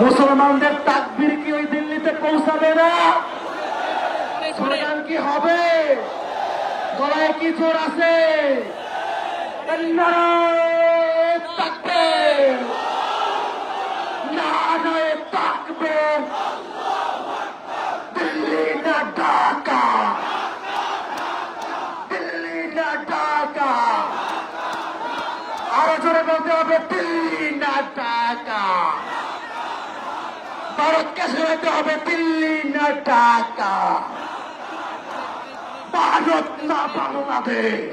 মুসলমানদের তাকবীর কি ওই দিল্লিতে পৌঁছাবে না? স্লোগান কি হবে? গলায় কি জোর আছে? নারায়ে তাকবীর, নারায়ে তাকবীর। দিল্লি না ঢাকা, দিল্লি না ঢাকা। আরো জোরে বলতে হবে, দিল্লি না ঢাকা। ভারতকে শোনাতে হবে, দিল্লি না ঢাকা। ভারত না বাংলাদেশ,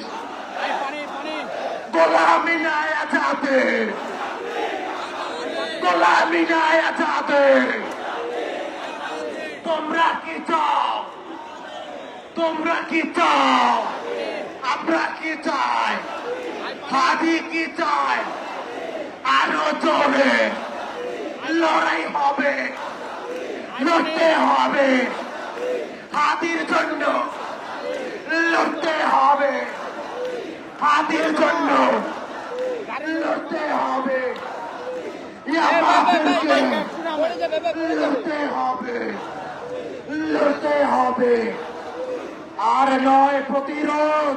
গোলামি না আজাদের, গোলামি না আজাদের। তোমরা কি চাও? তোমরা কি চাও? আমরা কি চাই? হাদি কি চায়? আরো জোরে লড়াই হবে, লড়তে হবে। হাদির জন্য লড়তে হবে, হাদির জন্য লড়তে হবে, লড়তে হবে, লড়তে হবে। আর নয় প্রতিরোধ,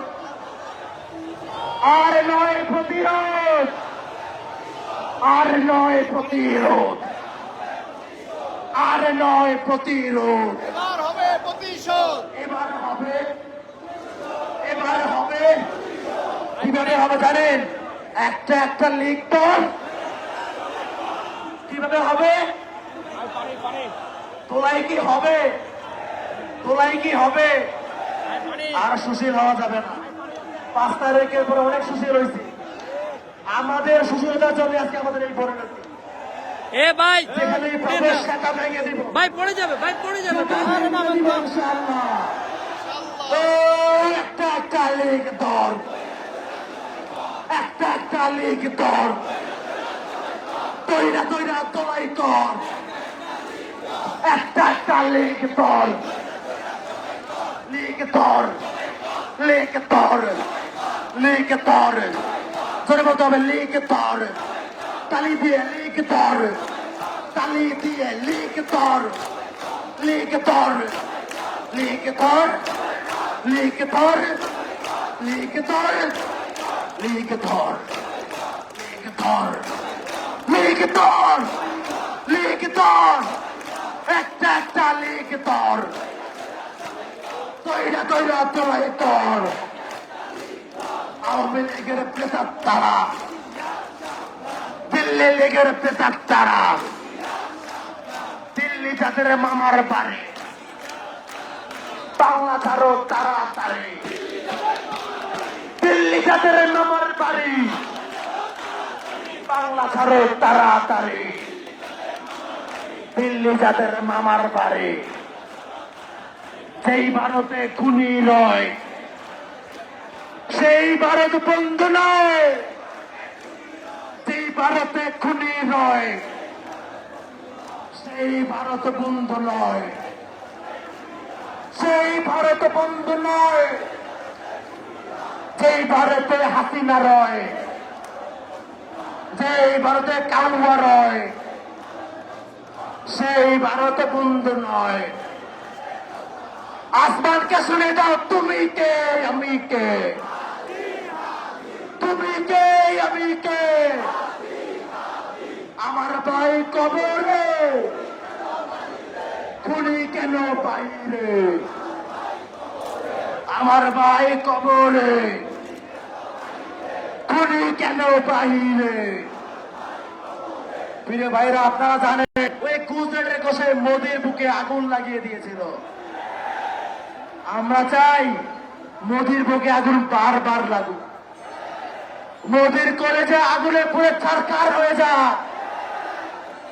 আর নয় প্রতিরোধ, আর নয় প্রতিরোধ, আর নয় প্রতিরোধ। এবার হবে প্রতিশোধ, এবার হবে, এবার হবে। কিভাবে হবে জানেন? একটা একটা লিগ দল। কিভাবে হবে? তোলাই কি হবে? তোলাই কি হবে? আর সুশীল হওয়া যাবে না। 5 তারিখের পরে অনেক সুশীল হয়েছে। আমাদের সুশীলতার জন্য আজকে আমাদের এই পরিণতি। এ ভাই যেখানে প্রবেশ শাখা ভেঙে দিব, ভাই পড়ে যাবে, ভাই পড়ে যাবে। ইনশাআল্লাহ। ও একটা একটা লিগ দল, একটা একটা লিগ দল। তৈরা তৈরা তোলাই কর, একটা একটা লিগ দল, লিগ দল, লিগ দল, লিগ দল। জোরে বলতে হবে, লিগ দল। তালি দিয়ে লিগ দল, তালি দিয়ে লিগ দল, লিগ দল, লিগ দল, লিগ দল, লিগ দল, লিগ দল, লিগ দল, লিগ দল, লিগ দল। একটা একটা লিগ দল। তৈরা তৈরা তোলাই কর। আওয়ামী লীগের প্রেতার তারা, দিল্লি লীগের প্রেতার তারা, দিল্লি যাদের মামার বাড়ি, বাংলা ছাড়ো তাড়াতাড়ি। দিল্লি যাদের মামার বাড়ি, বাংলা ছাড়ো তাড়াতাড়ি। দিল্লি যাদের মামার বাড়ি, সেই ভারতে খুনি নয়, সেই ভারত বন্ধু নয়, সেই ভারতে খুনি নয়, সেই ভারত বন্ধু নয়, সেই ভারত বন্ধু নয়, যেই ভারতে হাসিনা রয়, যেই ভারতে কালুয়া রয়, সেই ভারত বন্ধু নয়। আসমানকে শুনে দাও, তুমি কে আমি কে, তুমি কে আমি কে। আমার ভাই কবরে, খুনি কেন বাইরে। আমার ভাই কবরে, খুনি কেন বাইরে। প্রিয় ভাইরা, আপনারা জানেন ওই গুজরাটের কোষে মোদির বুকে আগুন লাগিয়ে দিয়েছিল। আমরা চাই মোদির বুকে আগুন বারবার লাগুক, মোদির কলেজে আগুনে পুরে ছারখার হয়ে যা।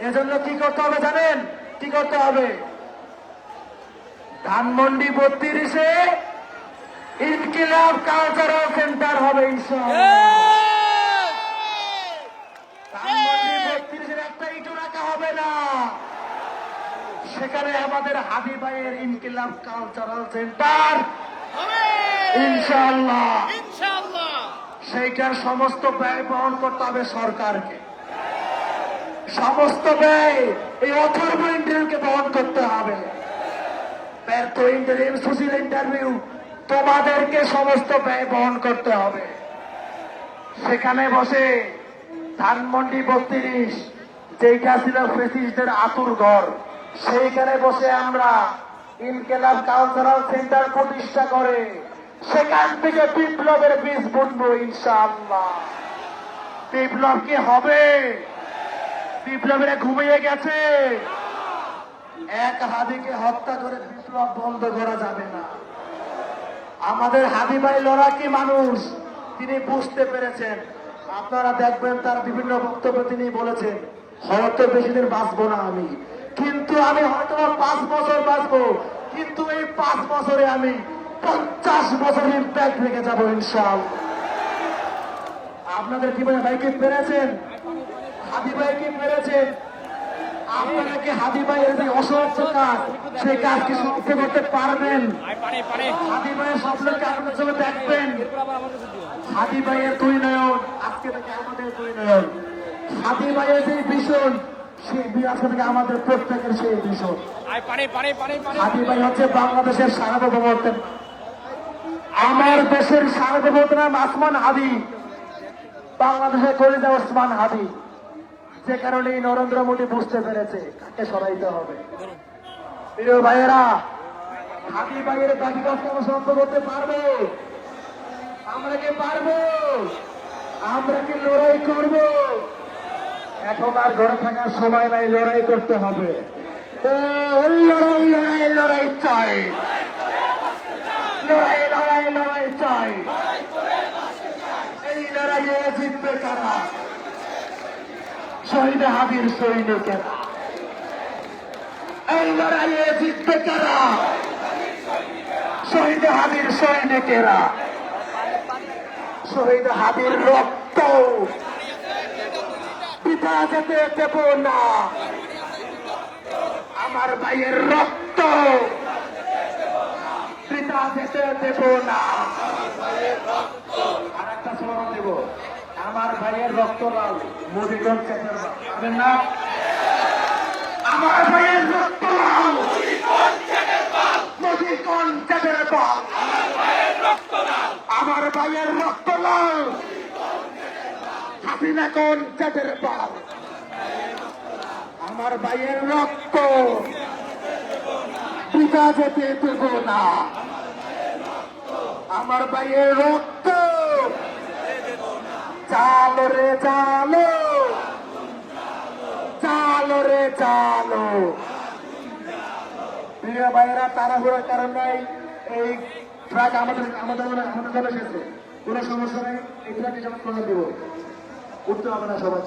এজন্য কি করতে হবে জানেন? কি করতে হবে? ধানমন্ডি 32-এ ইনকিলাব কালচারাল সেন্টার হবে ইনশাআল্লাহ। ধানমন্ডি 32-এর একটা ইটও রাখা হবে না। সেখানে আমাদের হাদি ভাইয়ের ইনকিলাব কালচারাল সেন্টার ইনশাআল্লাহ। ইনশাআল্লাহ। সেইটার সমস্ত ব্যয় বহন করতে হবে সরকারকে। সমস্ত ব্যয় এই অথর্ব ইন্টারভিউকে বহন করতে হবে। ব্যর্থ ইন্টারভিউ, সুশীল ইন্টারভিউ, তোমাদেরকে সমস্ত ব্যয় বহন করতে হবে। সেখানে বসে ধানমন্ডি 32 যেটা ছিল ফেসিস্টদের আতুর ঘর, সেইখানে বসে আমরা ইনকেলাব কালচারাল সেন্টার প্রতিষ্ঠা করে সেখান থেকে বিপ্লবের বীজ বুনবো ইনশাআল্লাহ। বিপ্লব কি হবে? বিপ্লবেরা ঘুমিয়ে গেছে। এক হাদিকে হত্যা করে বিপ্লব বন্ধ করা যাবে না। আমাদের হাদি ভাই লড়াকি মানুষ, তিনি বুঝতে পেরেছেন। আপনারা দেখবেন তার বিভিন্ন বক্তব্য তিনি বলেছেন, হয়তো বেশি দিন বাঁচবো না আমি, কিন্তু আমি হয়তো 5 বছর বাঁচবো, কিন্তু এই 5 বছরে আমি 50 বছর ইম্প্যাক্ট রেখে যাবো ইনশাআল্লাহ। আপনাদের কি ভাই কি পেরেছেন? হাদি ভাই কি পেরেছেন? আপনারা কি হাদি ভাইয়ের যে অসহ্য কাজ, সেই কাজ কি সমাপ্ত করতে পারবেন? হাদি ভাইয়ের স্বপ্নকে আপনার চোখে দেখবেন। হাদি ভাইয়ের 2 নয়ন, আজকে থেকে আমাদের 2 নয়ন। হাদি ভাইয়ের যে ভীষণ, সেই আজকে থেকে আমাদের প্রত্যেকের সেই ভীষণ। হাদি ভাই হচ্ছে বাংলাদেশের সার্বভৌমত্ব, আমার দেশের সার্বভৌমত্ব নাম আসমান হাদি, বাংলাদেশের কলিজা ওসমান হাদি। যে কারণে নরেন্দ্র মোদী বুঝতে পেরেছে কাকে সরাইতে হবে। প্রিয় ভাইয়েরা, হাদি ভাইয়ের দাবি কষ্ট সমাপ্ত করতে পারবো? আমরা কি পারবো? আমরা কি লড়াই করব? এখন আর ঘরে থাকার সময় নাই, লড়াই করতে হবে। লড়াই লড়াই লড়াই চাই, লড়াই লড়াই লড়াই চাই। এই লড়াইয়ে জিতবে কারা? শহীদ হাদির সৈনিকেরা। এই লড়াইয়ে জিতবে কারা? শহীদ হাদির সৈনিকেরা। শহীদ হাদির রক্ত পিতা যেতে দেব না। আমার ভাইয়ের রক্ত পিতা যেতে দেব না। আর একটা স্মরণ দেব, আমার ভাইয়ের রক্ত লাল, মোদিগঞ্জ চ্যাটের পাবেন না? আমার ভাইয়ের রক্ত লাল, মোদিগঞ্জ চ্যাটের পাল। আমার ভাইয়ের রক্ত লাল, হাসিনা কোন চ্যাটের পাল। আমার ভাইয়ের রক্ত পিতা যেতে দেব না। আমার ভাইয়ের রক্ত চালো রে চালো, চালো রে চালো। প্রিয় ভাইয়েরা, তাড়াহুড়োর কারণ নাই, এই ট্রাক আমাদের চলে এসেছে, কোনো সমস্যা নেই। এই ট্রাকে যেমন দেবো, উঠতে হবে না সবাই।